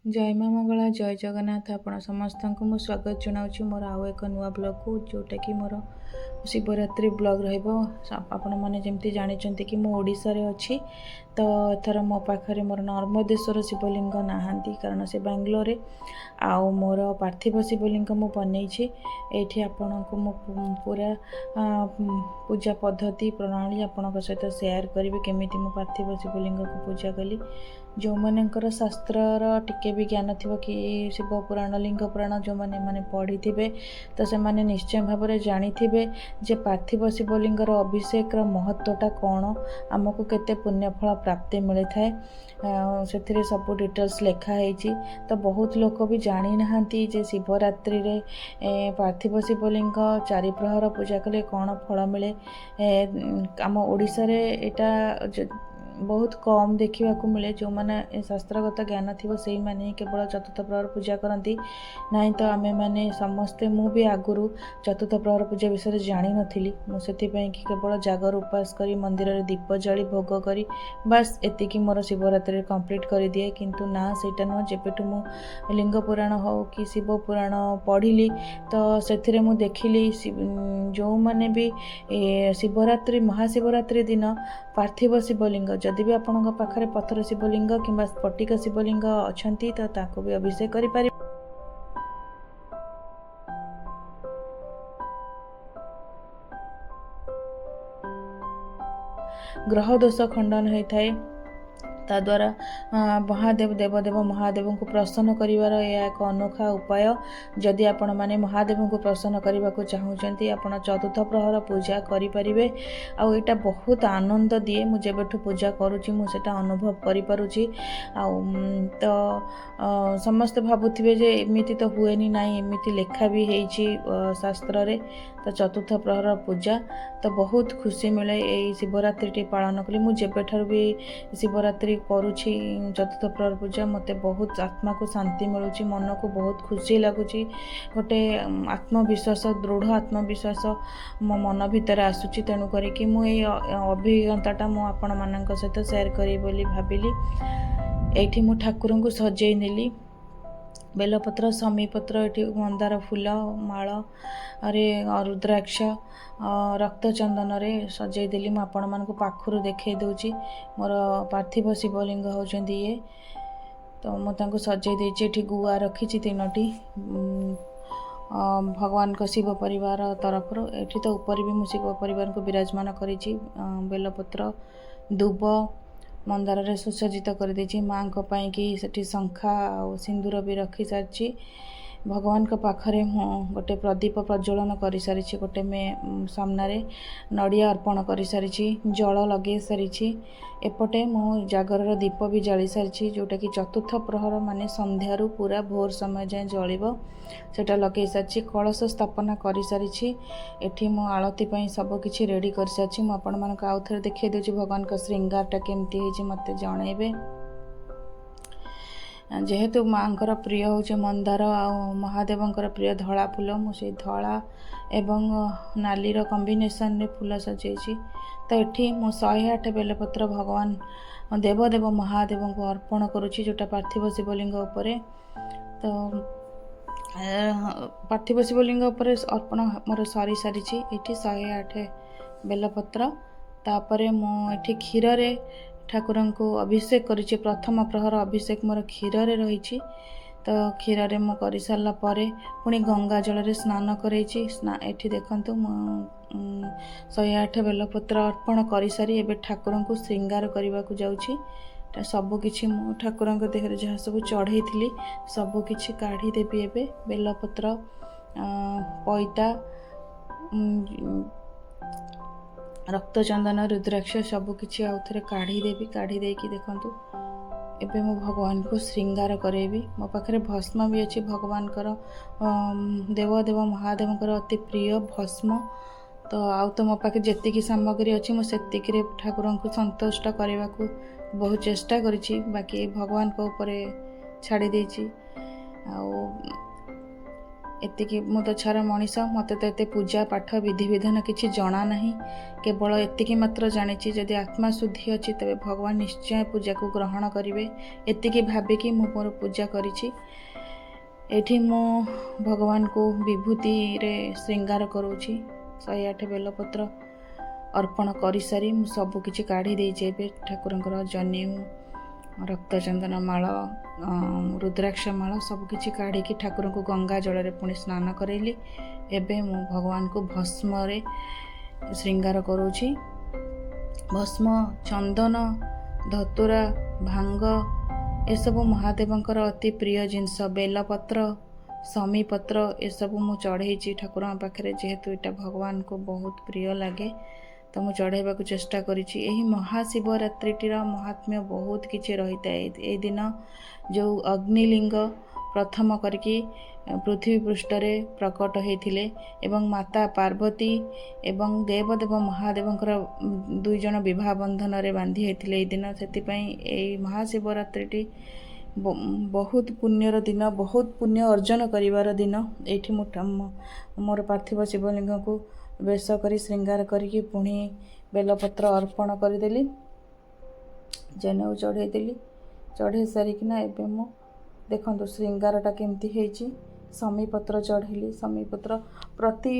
जय माँ मंगला जय जगन्नाथ आपण समस्त को मु स्वागत जनाऊँ मोर आउ एक नुआ ब्लॉग को जोटा कि मोर शिवरात्रि ब्लॉग आपण मैंने जमी जानते कि मु ओडिशा रे अच्छी तो एथर मो पाखे मोर नर्मदेश्वर शिवलिंग नहांती कारण से बेंगलोर आउ मोर पार्थिव शिवलिंग मु बनई ये आपण को मु पूरा पूजा पद्धति प्रणाली आपण सहित सेयार करी केमी मु पार्थिव शिवलिंग को पूजा कली जो मानकर शास्त्रर टिके भी ज्ञान थी कि शिव पुराण लिंग पुराण जो मैंने पढ़ी थे तो से मैंने निश्चय भाव में जानी थे जे पार्थिव शिवलिंगर अभिषेक महत्वटा कौन आमको केते पुण्यफल प्राप्ति मिली थाए से सब डिटेल्स लिखाई तो बहुत लोग भी जानी नहांती जे शिवरात्रि रे पार्थिव शिवलिंग चारि प्रहर पूजा कले कौन फल मिले आम ओडिशा रे एटा बहुत कम देखा मिले जो मैंने शास्त्रगत ज्ञान थी से मैंने केवल चतुर्थ प्रहर पूजा करती ना तो आम मैंने समस्ते मु भी आगुरी चतुर्थ प्रहर पूजा विषय जानी नी मुझे कि केवल जागर उपास करी मंदिर रे दीप जाली भोग करी बास एतिकी मोर शिवरात्रि कंप्लीट कर दिए किंतु ना सेटा नुह जेबेठू मु लिंग पुराण हो कि शिव पुराण पढ़ी तो से मु देखिली जो मैंने भी शिवरात्रि महाशिवरात्रि दिन पार्थिव शिवलिंग जदि भी आपण पाखे पत्थर शिवलिंग कि स्फटिक शिवलिंग अच्छा तो ताको भी अभिषेक करि ग्रह दोष खंडन होता है ताद्वारा महादेव देवदेव महादेव को प्रसन्न करिवार यह एक अनोखा उपाय जदि आपण माने महादेव को प्रसन्न करने को चाहूँगी आपण चतुर्थ प्रहर पूजा करें आउ एटा बहुत आनंद दिए मुझे पूजा करुँची मुझे अनुभव करुँची तो समस्त भावुवे जे एमती तो हुए ना एमती लेखा भी है शास्त्र रे तो चतुर्थ प्रहर पूजा तो बहुत खुशी मिले ये शिवरात्रि पालन कली मुझे भी शिवरात्रि करुँची चतुर्थ प्रहर पूजा मते बहुत आत्मा को शांति मिलूँ मन को बहुत खुशी लगुच गोटे आत्मविश्वास दृढ़ आत्मविश्वास मो मन भितर आसूची तेणु करी मुझे अभिज्ञताटा मुझे मान सहित सेयार करी बोली भाविली ये मु ठाकुर को सजई नेली बेलपत्र समीपत्र ये मंदार फूल माल अरे रुद्राक्ष रक्त चंदन रे सजई देली मु आपण मानक पाखरु देखै दउची मोर पार्थिव शिवलिंग होचंदी ये तो मु तांको सजई देची एठी गुआ रखी तीनोटी भगवान को शिव परिवार तरफ एठी तो ऊपर भी मु शिव परिवार को विराजमान करिछि बेलपत्र दुब मंदार रे सुसज्जित कर देछि माँ को पाई कि सेठी शंखा और सिंदूर भी रखी सारी भगवान को पाखरे गोटे प्रदीप प्रज्वलन कर सारी गोटे में सामने नड़िया अर्पण कर सारी जल लगे सारी एपटे मु जागर दीप भी जाली सारी जोटा कि चतुर्थ प्रहर माने संध्यारू पूरा भोर समय जाए जलिब सेटा लगे सारी कलश स्थापना कर सारी एठी मु आलती सबकि रेडी कर सारी मुझे आपण मानक आउ थे देखा दूसरी भगवान का श्रृंगारटा केमती है मत जनइबे जेहेतु माँकर प्रिय हूँ मंदार आ महादेवंकर प्रिय धला फूल मुझे धला एवं नालीर कॉम्बिनेशन रे फूल सजाई तो ये मु 108 बेलपत्र भगवान देवदेव महादेव को अर्पण करुच्ची जोटा पार्थिव शिवलिंग उपरे तो पार्थिव शिवलिंग उपरे अर्पण मोर सरी सारी ये 108 बेलपत्र तापर मुझे क्षीर रे ठाकुर को अभिषेक करी प्रथम प्रहर अभिषेक मोर क्षीर रे रही तो क्षीर रे मु कर सारा पुणी गंगा जल रे स्नान करें ये देखु 108 बेलपत्र अर्पण कर सारी एवं ठाकुर को श्रृंगार करने को जाऊँगी सबकि मु ठाकुर देहरे जहाँ सब चढ़ई थी सबकि काढ़ी देवी एवं बेलपत्र पैता रक्त चंदन रुद्राक्ष सबकि आउ थे काढ़ी देवी काढ़ी देकी देखु एबे मो भगवान को श्रृंगार करेबी मो पाखे भस्म भी अच्छी भगवान देवदेव महादेव अति प्रिय भस्म तो आउ तो मो पाखे जी सामग्री अच्छी मुझे ठाकुर को संतुष्ट करने को बहुत चेष्टा करी बाकी भगवान को ऊपर छाड़ी देछि ଏତିକି ମୁଁ ତ ଛାର ମଣିଷ, ମୋତେ ତ ଏତେ ପୂଜା ପାଠ ବିଧିବିଧାନ କିଛି ଜଣା ନାହିଁ। କେବଳ ଏତିକି ମାତ୍ର ଜାଣିଛି ଯଦି ଆତ୍ମା ଶୁଦ୍ଧି ଅଛି ତେବେ ଭଗବାନ ନିଶ୍ଚୟ ପୂଜାକୁ ଗ୍ରହଣ କରିବେ। ଏତିକି ଭାବିକି ମୁଁ ମୋର ପୂଜା କରିଛି। ଏଠି ମୁଁ ଭଗବାନଙ୍କୁ ବିଭୂତିରେ ଶୃଙ୍ଗାର କରୁଛି। 108 ବେଲପତ୍ର ଅର୍ପଣ କରିସାରି ମୁଁ ସବୁ କିଛି କାଢ଼ି ଦେଇଛି। ଏବେ ଠାକୁରଙ୍କର ଜନେଉ, ରକ୍ତଚନ୍ଦନ ମାଳ, ରୁଦ୍ରାକ୍ଷ ମାଳ ସବୁକିଛି କାଢ଼ିକି ଠାକୁରଙ୍କୁ ଗଙ୍ଗା ଜଳରେ ପୁଣି ସ୍ନାନ କରାଇଲି। ଏବେ ମୁଁ ଭଗବାନଙ୍କୁ ଭସ୍ମରେ ଶୃଙ୍ଗାର କରୁଛି। ଭସ୍ମ, ଚନ୍ଦନ, ଧତୁରା, ଭାଙ୍ଗ ଏସବୁ ମହାଦେବଙ୍କର ଅତି ପ୍ରିୟ ଜିନିଷ। ବେଲପତ୍ର, ଶମୀପତ୍ର ଏସବୁ ମୁଁ ଚଢ଼େଇଛି ଠାକୁରଙ୍କ ପାଖରେ। ଯେହେତୁ ଏଇଟା ଭଗବାନଙ୍କୁ ବହୁତ ପ୍ରିୟ ଲାଗେ ତ ମୁଁ ଚଢ଼ାଇବାକୁ ଚେଷ୍ଟା କରିଛି। ଏହି ମହାଶିବରାତ୍ରିଟିର ମହାତ୍ମ୍ୟ ବହୁତ କିଛି ରହିଥାଏ। ଏହି ଦିନ ଯେଉଁ ଅଗ୍ନିଲିଙ୍ଗ ପ୍ରଥମ କରିକି ପୃଥିବୀ ପୃଷ୍ଠରେ ପ୍ରକଟ ହୋଇଥିଲେ ଏବଂ ମାତା ପାର୍ବତୀ ଏବଂ ଦେବଦେବ ମହାଦେବଙ୍କର 2 ଜଣ ବିବାହ ବନ୍ଧନରେ ବାନ୍ଧି ହୋଇଥିଲେ ଏହି ଦିନ। ସେଥିପାଇଁ ଏହି ମହାଶିବରାତ୍ରିଟି ବହୁତ ପୁଣ୍ୟର ଦିନ, ବହୁତ ପୁଣ୍ୟ ଅର୍ଜନ କରିବାର ଦିନ। ଏଇଠି ମୁଁ ମୋର ପାର୍ଥିବ ଶିବଲିଙ୍ଗକୁ ବେଶ କରି ଶୃଙ୍ଗାର କରିକି ପୁଣି ବେଲପତ୍ର ଅର୍ପଣ କରିଦେଲି, ଜନେଉ ଚଢ଼େଇଦେଲି। ଚଢ଼େଇ ସାରିକିନା ଏବେ ମୁଁ ଦେଖନ୍ତୁ ଶୃଙ୍ଗାରଟା କେମିତି ହେଇଛି। ଶମୀପତ୍ର ଚଢ଼େଇଲି। ଶମୀପତ୍ର ପ୍ରତି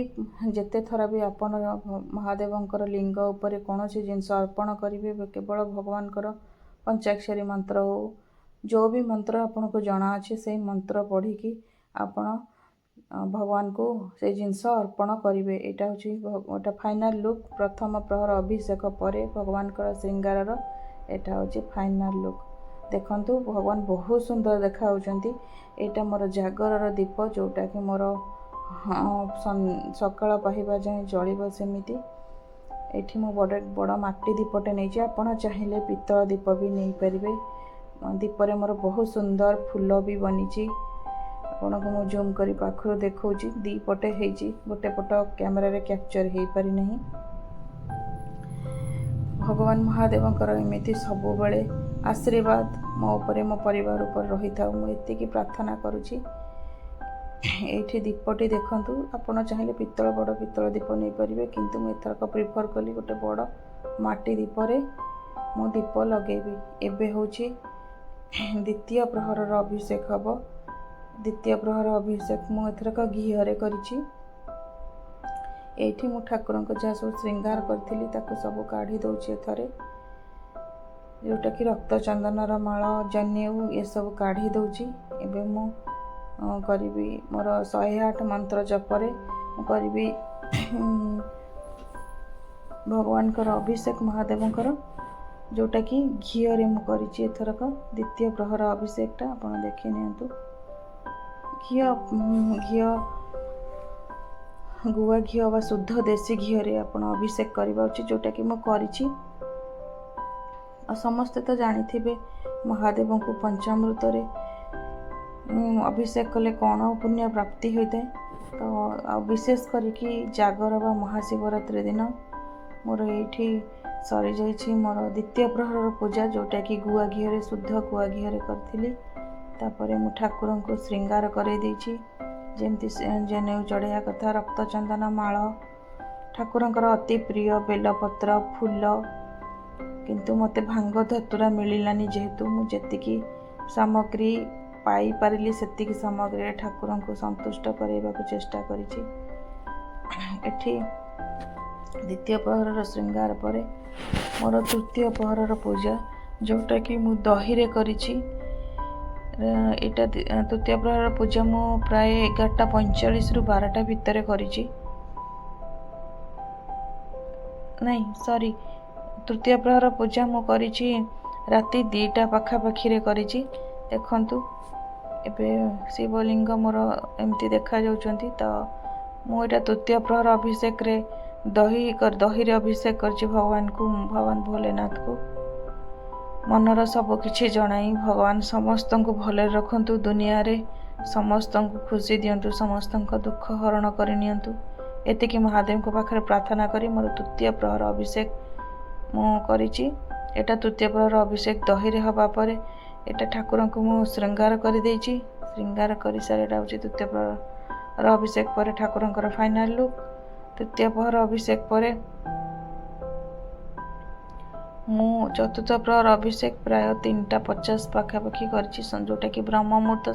ଯେତେ ଥର ବି ଆପଣ ମହାଦେବଙ୍କର ଲିଙ୍ଗ ଉପରେ କୌଣସି ଜିନିଷ ଅର୍ପଣ କରିବେ, କେବଳ ଭଗବାନଙ୍କର ପଞ୍ଚାକ୍ଷରୀ ମନ୍ତ୍ର ହେଉ, ଯେଉଁ ବି ମନ୍ତ୍ର ଆପଣଙ୍କୁ ଜଣା ଅଛି ସେଇ ମନ୍ତ୍ର ପଢ଼ିକି ଆପଣ ଭଗବାନଙ୍କୁ ସେଇ ଜିନିଷ ଅର୍ପଣ କରିବେ। ଏଇଟା ହେଉଛି ଗୋଟେ ଫାଇନାଲ୍ ଲୁକ୍। ପ୍ରଥମ ପ୍ରହର ଅଭିଷେକ ପରେ ଭଗବାନଙ୍କର ଶୃଙ୍ଗାରର ଏଇଟା ହେଉଛି ଫାଇନାଲ୍ ଲୁକ୍। ଦେଖନ୍ତୁ ଭଗବାନ ବହୁତ ସୁନ୍ଦର ଦେଖାହେଉଛନ୍ତି। ଏଇଟା ମୋର ଜାଗରର ଦୀପ, ଯେଉଁଟାକି ମୋର ସକାଳ ପାହିବା ଯାଏଁ ଜଳିବ ସେମିତି। ଏଇଠି ମୁଁ ବଡ଼ ମାଟି ଦୀପଟେ ନେଇଛି। ଆପଣ ଚାହିଁଲେ ପିତ୍ତଳ ଦୀପ ବି ନେଇପାରିବେ। ଦୀପରେ ମୋର ବହୁତ ସୁନ୍ଦର ଫୁଲ ବି ବନିଛି। ଆପଣଙ୍କୁ ମୁଁ ଜୁମ୍ କରି ପାଖରୁ ଦେଖାଉଛି। 2 ପଟେ ହେଇଛି, ଗୋଟେ ପଟ କ୍ୟାମେରାରେ କ୍ୟାପଚର୍ ହେଇପାରିନାହିଁ। ଭଗବାନ ମହାଦେବଙ୍କର ଏମିତି ସବୁବେଳେ ଆଶୀର୍ବାଦ ମୋ ଉପରେ, ମୋ ପରିବାର ଉପରେ ରହିଥାଉ, ମୁଁ ଏତିକି ପ୍ରାର୍ଥନା କରୁଛି। ଏଇଠି ଦୀପଟି ଦେଖନ୍ତୁ, ଆପଣ ଚାହିଁଲେ ବଡ଼ ପିତ୍ତଳ ଦୀପ ନେଇପାରିବେ, କିନ୍ତୁ ମୁଁ ଏଥରକ ପ୍ରିଫର୍ କଲି ଗୋଟେ ବଡ଼ ମାଟି ଦୀପରେ ମୁଁ ଦୀପ ଲଗେଇବି। ଏବେ ହେଉଛି ଦ୍ୱିତୀୟ ପ୍ରହରର ଅଭିଷେକ ହେବ। ଦ୍ୱିତୀୟ ପ୍ରହର ଅଭିଷେକ ମୁଁ ଏଥରକ ଘିଅରେ କରିଛି। ଏଇଠି ମୁଁ ଠାକୁରଙ୍କୁ ଯାହା ସବୁ ଶୃଙ୍ଗାର କରିଥିଲି ତାକୁ ସବୁ କାଢ଼ି ଦେଉଛି ଏଥରେ, ଯେଉଁଟାକି ରକ୍ତଚନ୍ଦନର ମାଳ, ଜନେଉ ଏସବୁ କାଢ଼ି ଦେଉଛି। ଏବେ ମୁଁ କରିବି ମୋର 108 ମନ୍ତ୍ର ଜପରେ ମୁଁ କରିବି ଭଗବାନଙ୍କର ଅଭିଷେକ ମହାଦେବଙ୍କର, ଯେଉଁଟାକି ଘିଅରେ ମୁଁ କରିଛି ଏଥରକ। ଦ୍ୱିତୀୟ ପ୍ରହର ଅଭିଷେକଟା ଆପଣ ଦେଖି ନିଅନ୍ତୁ। ଘିଅ ଗୁଆ ଘିଅ ବା ଶୁଦ୍ଧ ଦେଶୀ ଘିଅରେ ଆପଣ ଅଭିଷେକ କରିବା ଉଚିତ, ଯେଉଁଟାକି ମୁଁ କରିଛି। ଆଉ ସମସ୍ତେ ତ ଜାଣିଥିବେ ମହାଦେବଙ୍କୁ ପଞ୍ଚାମୃତରେ ଅଭିଷେକ କଲେ କ'ଣ ପୁଣ୍ୟ ପ୍ରାପ୍ତି ହୋଇଥାଏ। ତ ଆଉ ବିଶେଷ କରିକି ଜାଗର ବା ମହାଶିବରାତ୍ରି ଦିନ ମୋର ଏଇଠି ସରିଯାଇଛି ମୋର ଦ୍ୱିତୀୟ ପ୍ରହରର ପୂଜା, ଯେଉଁଟାକି ଗୁଆ ଘିଅରେ, ଶୁଦ୍ଧ ଗୁଆ ଘିଅରେ କରିଥିଲି। ତାପରେ ମୁଁ ଠାକୁରଙ୍କୁ ଶୃଙ୍ଗାର କରାଇ ଦେଇଛି, ଯେମିତି ଜନେଉ ଚଢ଼େଇବା କଥା, ରକ୍ତଚନ୍ଦନ ମାଳ, ଠାକୁରଙ୍କର ଅତି ପ୍ରିୟ ବେଲପତ୍ର, ଫୁଲ। କିନ୍ତୁ ମୋତେ ଭାଙ୍ଗ ଧତୁରା ମିଳିଲାନି, ଯେହେତୁ ମୁଁ ଯେତିକି ସାମଗ୍ରୀ ପାଇପାରିଲି ସେତିକି ସାମଗ୍ରୀରେ ଠାକୁରଙ୍କୁ ସନ୍ତୁଷ୍ଟ କରାଇବାକୁ ଚେଷ୍ଟା କରିଛି। ଏଠି ଦ୍ୱିତୀୟ ପ୍ରହରର ଶୃଙ୍ଗାର ପରେ ମୋର ତୃତୀୟ ପ୍ରହରର ପୂଜା, ଯେଉଁଟାକି ମୁଁ ଦହିରେ କରିଛି। ଏଇଟା ତୃତୀୟ ପ୍ରହରର ପୂଜା ମୁଁ ପ୍ରାୟ 11:45ରୁ 12ଟା ଭିତରେ କରିଛି। ତୃତୀୟ ପ୍ରହର ପୂଜା ମୁଁ କରିଛି ରାତି 2ଟା ପାଖାପାଖିରେ କରିଛି। ଦେଖନ୍ତୁ ଏବେ ଶିବଲିଙ୍ଗ ମୋର ଏମିତି ଦେଖାଯାଉଛନ୍ତି। ତ ମୁଁ ଏଇଟା ତୃତୀୟ ପ୍ରହର ଅଭିଷେକରେ ଦହିରେ ଅଭିଷେକ କରିଛି ଭଗବାନ ଭୋଲେନାଥଙ୍କୁ। ମନର ସବୁ କିଛି ଜଣାଇ ଭଗବାନ ସମସ୍ତଙ୍କୁ ଭଲରେ ରଖନ୍ତୁ, ଦୁନିଆରେ ସମସ୍ତଙ୍କୁ ଖୁସି ଦିଅନ୍ତୁ, ସମସ୍ତଙ୍କ ଦୁଃଖ ହରଣ କରି ନିଅନ୍ତୁ। ଏତିକି ମହାଦେବଙ୍କ ପାଖରେ ପ୍ରାର୍ଥନା କରି ମୋର ତୃତୀୟ ପ୍ରହର ଅଭିଷେକ ମୁଁ କରିଛି। ଏଇଟା ତୃତୀୟ ପ୍ରହର ଅଭିଷେକ ଦହିରେ ହେବା ପରେ ଏଇଟା ଠାକୁରଙ୍କୁ ମୁଁ ଶୃଙ୍ଗାର କରିଦେଇଛି। ଶୃଙ୍ଗାର କରିସାରି ଏଇଟା ହେଉଛି ତୃତୀୟ ପ୍ରହର अभिषेक पर ठाकुरंकर फाइनाल लुक। तृतीय पहर अभिषेक पर मु चतुर्थ प्रहर अभिषेक प्राय 3:50 पाखापाखि करछि, जोटा कि ब्रह्म मुहूर्त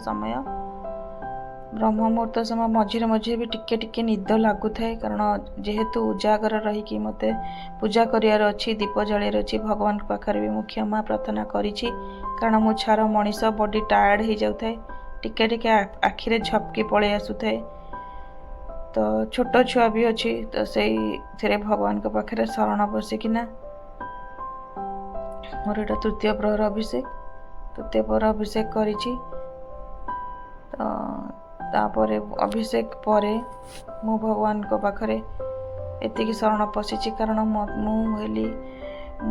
समय मझिरे मझिरे भी टिके टिके निद लगु थाए, कारण जेहेतु उजागर रही मते पूजा करियार अछि, दीप जलियार अछि। भगवान पाखरे भी मु क्षमा प्रार्थना करिछि, कारण मु छार मनीष बॉडी टायर्ड हो जाउ थाए, टिके टिके आखिरे झपकी पळे आसु थाए। तो छोट छुआ भी अच्छी, तो से भगवान के पाखे शरण बसिकिना मोर एटा तृतीय प्रहर अभिषेक। तृतीय प्रहर अभिषेक करिछि। तो तापरे अभिषेक परे मु भगवान को पाखरे एतिकी शरण पशिछि, कारण मु हेली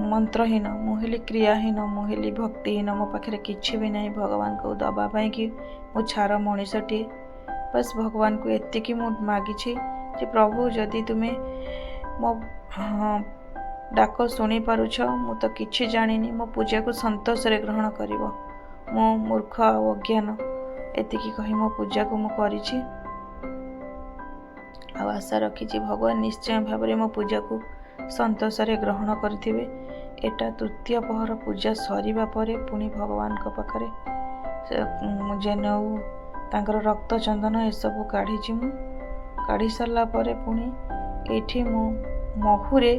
मंत्रहीन, मु हेली क्रियाहीन, मु हेली भक्तिहीन। मो पाखे किछि भी नहीं भगवान को दबा पाई कि मु छार मनीषटी। बस भगवान को एतिकी मु मागिछि कि प्रभु जदि तुमे मो डाक शुणी पारुछ, मु तो किछि जानिनी, मो पूजा को संतोष रे ग्रहण करिवो। मो मूर्ख अज्ञान एतिकी कही मो पूजा को मु करिछि। आ आशा रखिछि भगवान निश्चय भाव में मो पूजा को संतोष रे ग्रहण करिथिबे। एटा तृतीय पहर पूजा सरीबा परे पुणी भगवान को पाखरे जेनऊ तांकर रक्त चंदन ए सब काढ़ी मु काढ़ी सारा परे पुणी एठी मु महुरे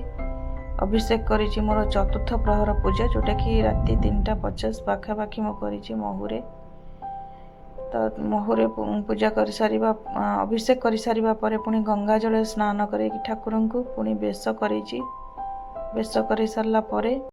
अभिषेक करिछि। मोर चतुर्थ प्रहर पूजा, जोटा कि राति 3:50 पाखापाखि मु करिछि महुरे। तो महुरे पूजा कर सारिबा अभिषेक कर सारिबा परे पुणी गंगा जल स्नान करे ठाकुर को पुणी बेश करिछि। बेश कर सारला परे